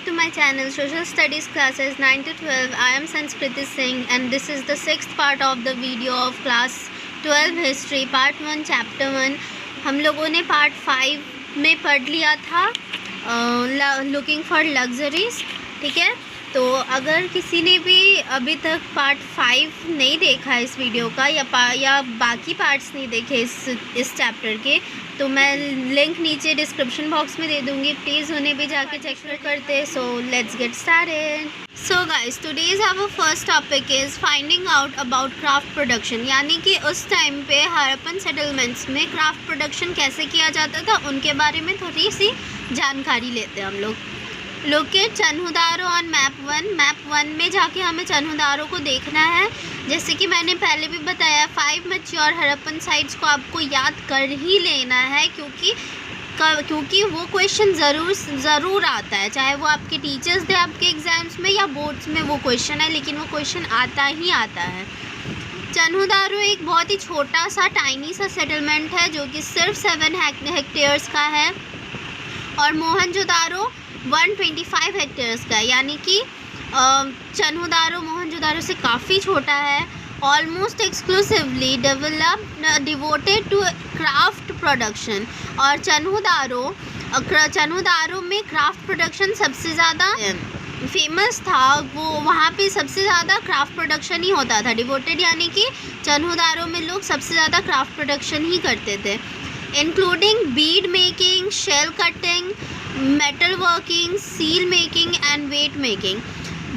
to my channel Social Studies Classes 9 to 12. I am Sanskriti Singh and this is the sixth part of the video of class 12 history part 1 chapter 1. हम लोगों ने part 5 में पढ़ लिया था looking for luxuries. ठीक है, तो अगर किसी ने भी अभी तक पार्ट 5 नहीं देखा इस वीडियो का या बाकी पार्ट्स नहीं देखे इस चैप्टर के, तो मैं लिंक नीचे डिस्क्रिप्शन बॉक्स में दे दूँगी. प्लीज़ उन्हें भी जाके चेक करते. So let's get started. So guys, today's our first topic is finding out about craft production. यानी कि उस टाइम पे हड़प्पन सेटलमेंट्स में क्राफ्ट प्रोडक्शन कैसे किया जाता था उनके बारे में थोड़ी सी जानकारी लेते हैं हम लोग. Locate Chanhudaro on map 1. Map 1 में जाके हमें चन्हुदारो को देखना है. जैसे कि मैंने पहले भी बताया, 5 मैच्योर हड़प्पन साइट्स को आपको याद कर ही लेना है क्योंकि वो क्वेश्चन ज़रूर आता है, चाहे वो आपके टीचर्स दे आपके एग्ज़ाम्स में या बोर्ड्स में वो क्वेश्चन है, लेकिन वो क्वेश्चन आता ही आता है. चन्हुदारो एक बहुत ही छोटा सा टाइनी सा सेटलमेंट है जो कि सिर्फ 7 हेक्टेयर्स का है, और मोहनजोदारो 125 हेक्टेयर्स का है. यानी कि चन्हुदारो मोहनजोदारो से काफ़ी छोटा है. Almost exclusively devoted to craft production. और चन्हुदारो में क्राफ्ट प्रोडक्शन सबसे ज़्यादा फेमस था. वो वहाँ पे सबसे ज़्यादा क्राफ्ट प्रोडक्शन ही होता था. डिवोटेड यानी कि चन्हुदारो में लोग सबसे ज़्यादा क्राफ्ट प्रोडक्शन ही करते थे, including bead making, shell cutting, metal working, seal making and weight making,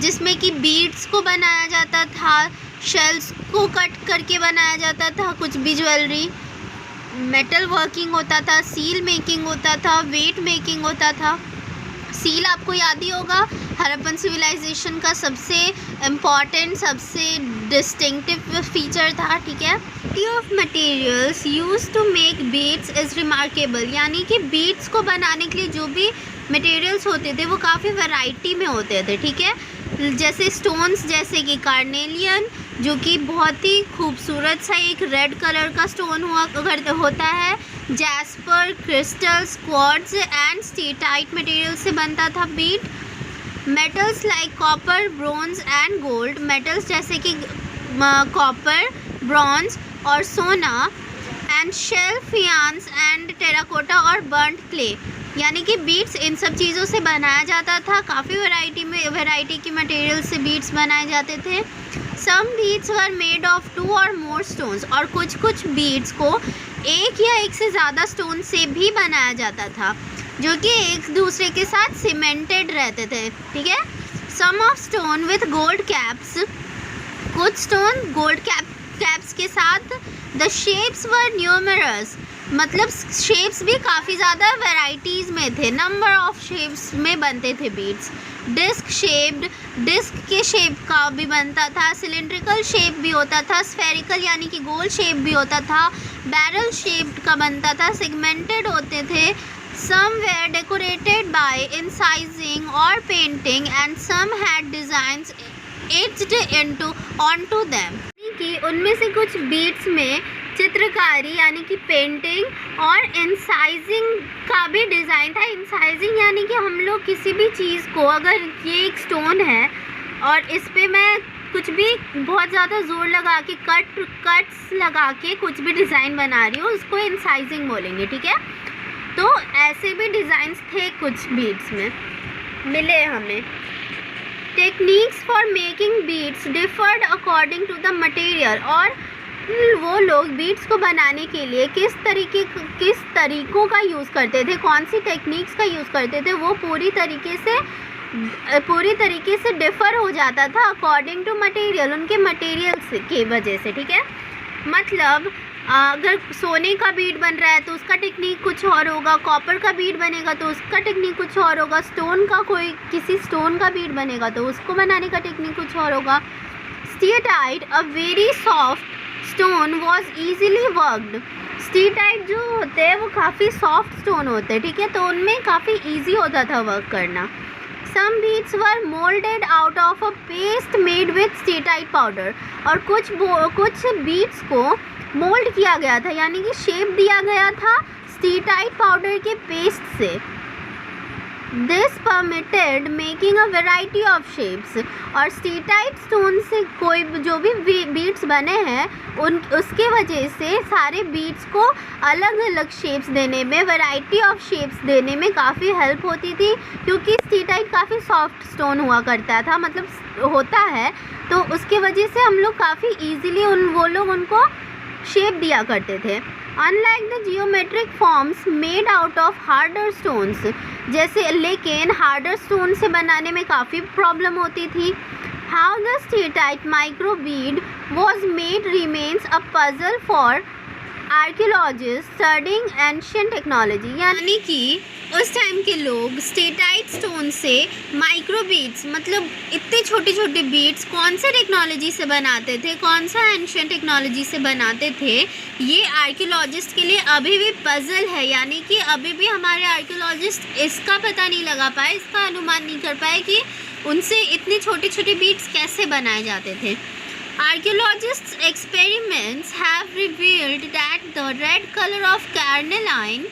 जिसमें कि बीड्स को बनाया जाता था, शेल्स को कट करके बनाया जाता था, कुछ भी ज्वेलरी, मेटल वर्किंग होता था, सील मेकिंग होता था, वेट मेकिंग होता था. सील आपको याद ही होगा, हड़प्पन सिविलाइजेशन का सबसे इम्पॉर्टेंट, सबसे डिस्टिंक्टिव फीचर था. ठीक है. Of materials use to make beads is remarkable. यानी कि बीड्स को बनाने के लिए जो भी मटेरियल्स होते थे वो काफ़ी वैरायटी में होते थे. ठीक है, जैसे स्टोन्स, जैसे कि कार्नेलियन, जो कि बहुत ही खूबसूरत सा एक रेड कलर का स्टोन होता है. Jasper, crystals, quartz and steatite material से बनता था bead. Metals like copper, bronze and gold. Metals जैसे कि कॉपर, ब्रॉन्ज और सोना. And shell, faience and terracotta और बर्न्ट क्ले. यानी कि बीड्स इन सब चीज़ों से बनाया जाता था. काफ़ी वैरायटी की मटेरियल से बीड्स बनाए जाते थे. सम बीड्स वर मेड ऑफ 2 और मोर स्टोन्स. और कुछ बीड्स को एक या एक से ज़्यादा स्टोन से भी बनाया जाता था, जो कि एक दूसरे के साथ सीमेंटेड रहते थे. ठीक है. Some of stone with gold caps. कुछ स्टोन गोल्ड कैप्स के साथ. The shapes were numerous. मतलब शेप्स भी काफ़ी ज़्यादा वैराइटीज़ में थे, नंबर ऑफ शेप्स में बनते थे बीड्स. डिस्क शेप्ड, डिस्क के शेप का भी बनता था. सिलेंड्रिकल शेप भी होता था. स्फेरिकल यानी कि गोल शेप भी होता था. बैरल शेप्ड का बनता था. सेगमेंटेड होते थे. Some were decorated by incising और painting and some had designs etched into onto them. कि उनमें से कुछ बीड्स में चित्रकारी यानी कि पेंटिंग और इंसाइजिंग का भी डिज़ाइन था. इंसाइजिंग यानी कि हम लोग किसी भी चीज़ को, अगर ये एक स्टोन है और इस पे मैं कुछ भी बहुत ज़्यादा ज़ोर लगा के कट्स लगा के कुछ भी डिज़ाइन बना रही हूँ, उसको इंसाइजिंग बोलेंगे. ठीक है. तो ऐसे भी डिज़ाइंस थे कुछ बीड्स में मिले हमें. Techniques for making beads differed according to the material. और वो लोग बीड्स को बनाने के लिए किस तरीक़ों का यूज़ करते थे, कौन सी टेक्निक्स का यूज़ करते थे, वो पूरी तरीके से डिफ़र हो जाता था अकॉर्डिंग टू मटेरियल, उनके मटेरियल्स की वजह से. ठीक है. मतलब अगर सोने का बीड बन रहा है तो उसका टेक्निक कुछ और होगा, कॉपर का बीड बनेगा तो उसका टेक्निक कुछ और होगा, किसी स्टोन का बीड बनेगा तो उसको बनाने का टेक्निक कुछ और होगा. Steatite, a very soft stone was easily worked. Steatite जो होते हैं वो काफ़ी सॉफ्ट स्टोन होते हैं. ठीक है. तो उनमें काफ़ी ईजी होता था वर्क करना. Some beads were moulded out of a paste made with steatite powder. और कुछ बीड्स को मोल्ड किया गया था, यानी कि शेप दिया गया था स्टेटाइट पाउडर के पेस्ट से. This permitted making a variety of shapes. और स्टीटाइट स्टोन से कोई जो भी बीड्स बने हैं उसके वजह से सारे बीड्स को अलग अलग शेप्स देने में, वैरायटी ऑफ शेप्स देने में काफ़ी हेल्प होती थी, क्योंकि स्टीटाइट काफ़ी सॉफ्ट स्टोन हुआ करता था, मतलब होता है, तो उसके वजह से हम लोग काफ़ी ईजिली वो लोग उनको शेप दिया करते थे। Unlike the geometric forms made out of harder stones, जैसे लेकिन हार्डर स्टोन से बनाने में काफ़ी प्रॉब्लम होती थी। How the steatite micro Beed was made remains a puzzle for archaeologist studying ancient technology. यानी कि उस टाइम के लोग स्टेटाइट स्टोन से माइक्रो बीड्स, मतलब इतने छोटे छोटे बीड्स कौन से टेक्नोलॉजी से बनाते थे, कौन सा एंशिएंट टेक्नोलॉजी से बनाते थे, ये आर्कियोलॉजिस्ट के लिए अभी भी पजल है। यानी कि अभी भी हमारे आर्कियोलॉजिस्ट इसका पता नहीं लगा पाए, इसका अनुमान नहीं कर पाए कि उनसे इतने छोटे छोटे बीड्स कैसे बनाए जाते थे। Archaeologists' experiments have revealed that the red color of carnelian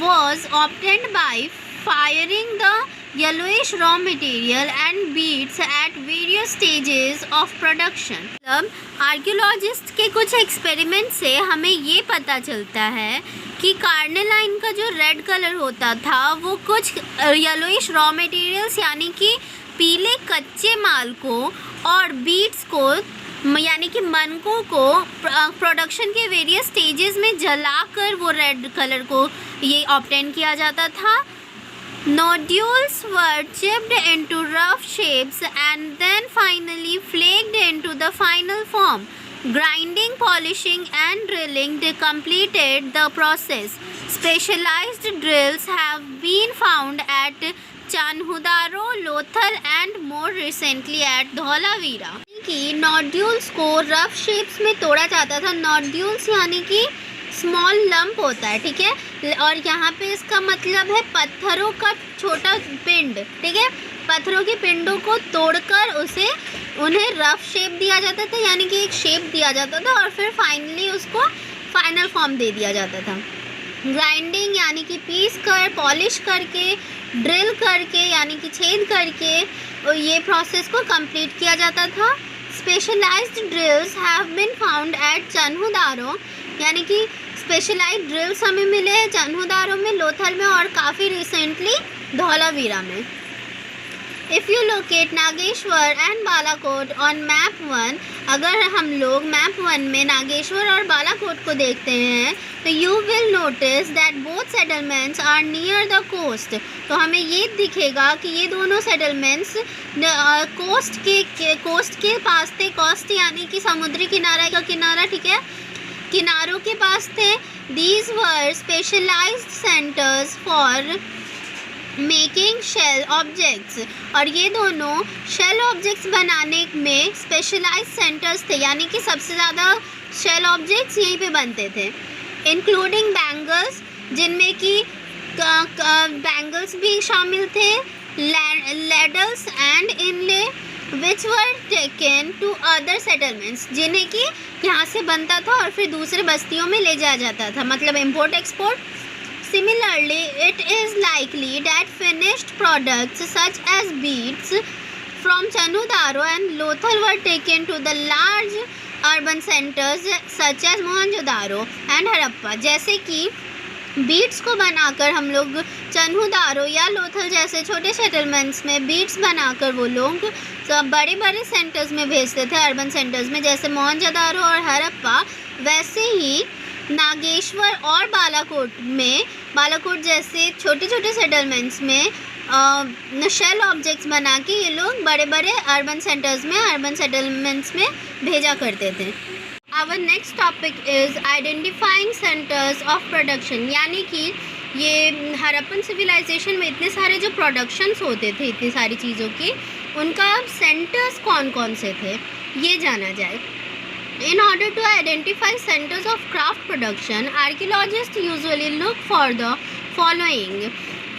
was obtained by firing the yellowish raw material and beads at various stages of production। मतलब आर्कियोलॉजिस्ट के कुछ एक्सपेरिमेंट से हमें ये पता चलता है कि कार्नेलाइन का जो रेड कलर होता था वो कुछ येलोइश रॉ मटेरियल्स यानी कि पीले कच्चे माल को और बीड्स को यानी कि मनकों को प्रोडक्शन के वेरियस स्टेजेस में जलाकर वो रेड कलर को ये ऑब्टेन किया जाता था। Nodules were chipped into rough shapes and then finally flaked into the final form. Grinding, polishing and drilling they completed the process. Specialized drills have been found at Chanhudaro, Lothal and more recently at Dholavira. कि nodules को rough shapes में तोड़ा जाता था। Nodules यानी कि small lump होता है, ठीक है, और यहाँ पे इसका मतलब है पत्थरों का छोटा पिंड, ठीक है, पत्थरों के पिंडों को तोड़कर उन्हें रफ शेप दिया जाता था, यानी कि एक शेप दिया जाता था और फिर फाइनली उसको फाइनल फॉर्म दे दिया जाता था। ग्राइंडिंग यानी कि पीस कर, पॉलिश करके, ड्रिल करके यानी कि छेद करके ये प्रोसेस को कंप्लीट किया जाता था। Specialised drills have been found at Chanhudaro, यानी कि स्पेशलाइज्ड ड्रिल्स हमें मिले हैं चान्हुदारो में, लोथल में और काफ़ी रिसेंटली धौलावीरा में। If you locate Nageshwar and Balakot on map 1, अगर हम लोग मैप 1 में नागेश्वर और बालाकोट को देखते हैं तो you will notice that both settlements are near the coast. तो हमें ये दिखेगा कि ये दोनों सेटलमेंट्स कोस्ट के पास थे। कोस्ट यानी कि समुद्री किनारा का किनारा, ठीक है, किनारों के पास थे। These were specialised centres for making shell objects, और ये दोनों शेल ऑब्जेक्ट्स बनाने में स्पेशलाइज्ड सेंटर्स थे, यानी कि सबसे ज़्यादा शेल ऑब्जेक्ट्स यहीं पे बनते थे। इंक्लूडिंग बैंगल्स, जिनमें कि बैंगल्स भी शामिल थे, ladles and inlay which were taken to other settlements, जिन्हें कि यहाँ से बनता था और फिर दूसरे बस्तियों में ले जाया जाता था, मतलब import export. Similarly, it is likely that finished products such as beads from Chanudaro and Lothal were taken to the large urban centers such as Mohenjo-daro and Harappa। जैसे कि बीड्स को बनाकर हम लोग चन्हुदारो या लोथल जैसे छोटे सेटलमेंट्स में बीड्स बनाकर वो लोग सब बड़े बड़े सेंटर्स में भेजते थे, अर्बन सेंटर्स में, जैसे मोहनजोदारो और हरप्पा। वैसे ही नागेश्वर और बालाकोट जैसे छोटे छोटे सेटलमेंट्स में शेल ऑब्जेक्ट्स बना के ये लोग बड़े बड़े अर्बन सेटलमेंट्स में भेजा करते थे। Our next topic is identifying centres of production, यानी कि ये हरप्पन सिविलाइजेशन में इतने सारे जो प्रोडक्शंस होते थे इतनी सारी चीज़ों के, उनका सेंटर्स कौन कौन से थे ये जाना जाए। In order to identify centers of craft production, archaeologists usually look for the following।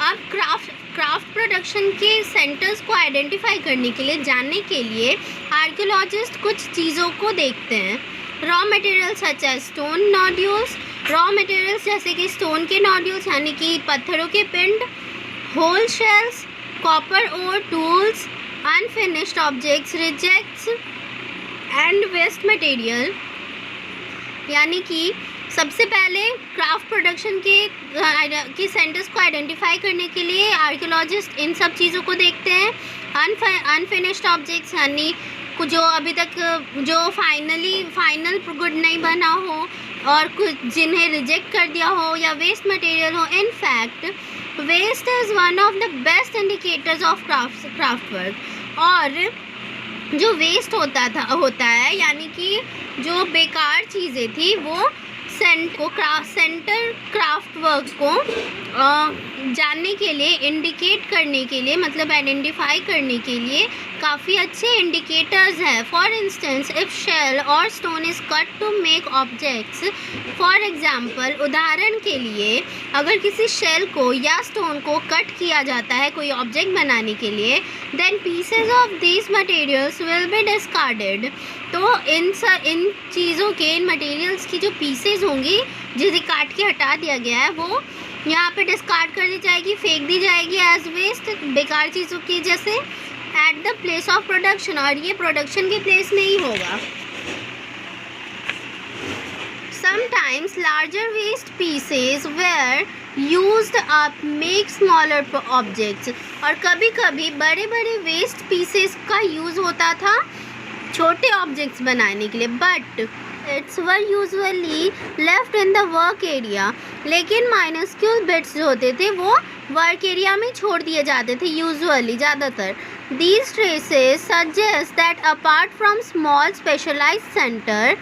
अब क्राफ्ट प्रोडक्शन के सेंटर्स को आइडेंटिफाई करने के लिए, जानने के लिए आर्कियोलॉजिस्ट कुछ चीज़ों को देखते हैं। Raw material such as stone nodules, raw materials जैसे कि स्टोन के नोड्यूल्स यानी कि पत्थरों के पिंड, whole shells, copper ore tools, unfinished objects, rejects and waste material। यानी कि सबसे पहले क्राफ्ट प्रोडक्शन के सेंटर्स को आइडेंटिफाई करने के लिए आर्कियोलॉजिस्ट इन सब चीज़ों को देखते हैं। अनफिनिश्ड ऑब्जेक्ट्स यानी जो अभी तक जो फाइनल गुड नहीं बना हो और कुछ जिन्हें रिजेक्ट कर दिया हो या वेस्ट मटेरियल हो। In fact waste is one of the best indicators of craft work. और जो वेस्ट होता है यानी कि जो बेकार चीज़ें थी वो सेंटर क्राफ्ट वर्क को जानने के लिए, इंडिकेट करने के लिए, मतलब आइडेंटिफाई करने के लिए काफ़ी अच्छे इंडिकेटर्स हैं। फॉर इंस्टेंस इफ़ शेल और stone is cut to make objects, for example उदाहरण के लिए अगर किसी शेल को या स्टोन को कट किया जाता है कोई ऑब्जेक्ट बनाने के लिए, then pieces of these materials will be discarded. तो इन चीज़ों के, इन मटेरियल्स की जो पीसेज होंगी जिसे काट के हटा दिया गया है वो यहाँ पे डिस्कार्ड कर दी जाएगी, फेंक दी जाएगी एज वेस्ट, बेकार चीज़ों की जैसे, at the place of production. और ये प्रोडक्शन के प्लेस में ही होगा। Sometimes larger waste pieces were used up make smaller objects. और कभी कभी बड़े बड़े वेस्ट पीसेस का यूज़ होता था छोटे ऑब्जेक्ट्स बनाने के लिए, but it's were usually left in the work area. लेकिन माइनस्क्यूल बिट्स जो होते थे वो वर्क एरिया में छोड़ दिए जाते थे यूजुअली, ज़्यादातर। These traces suggest that apart from small specialised centre,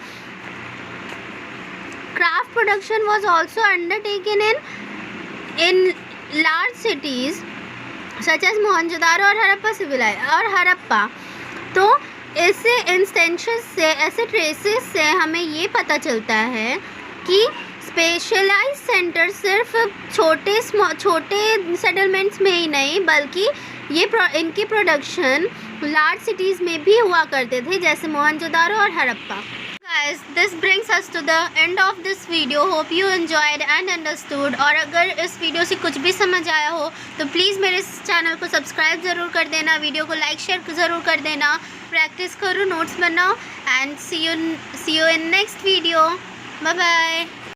craft production was also undertaken in large cities such as Mohenjodaro और हड़प्पा। तो ऐसे इंस्टेंसेस से, ऐसे ट्रेसेस से हमें ये पता चलता है कि स्पेशलाइज सेंटर सिर्फ छोटे सेटलमेंट्स में ही नहीं बल्कि इनकी प्रोडक्शन लार्ज सिटीज़ में भी हुआ करते थे, जैसे मोहनजोदारो और Harappa. Guys, this brings us to the end of this video. Hope you enjoyed and understood. और अगर इस वीडियो से कुछ भी समझ आया हो तो प्लीज़ मेरे इस चैनल को सब्सक्राइब ज़रूर कर देना, वीडियो को लाइक शेयर ज़रूर कर देना, प्रैक्टिस करो, नोट्स बनाओ, and see you in next video. Bye bye.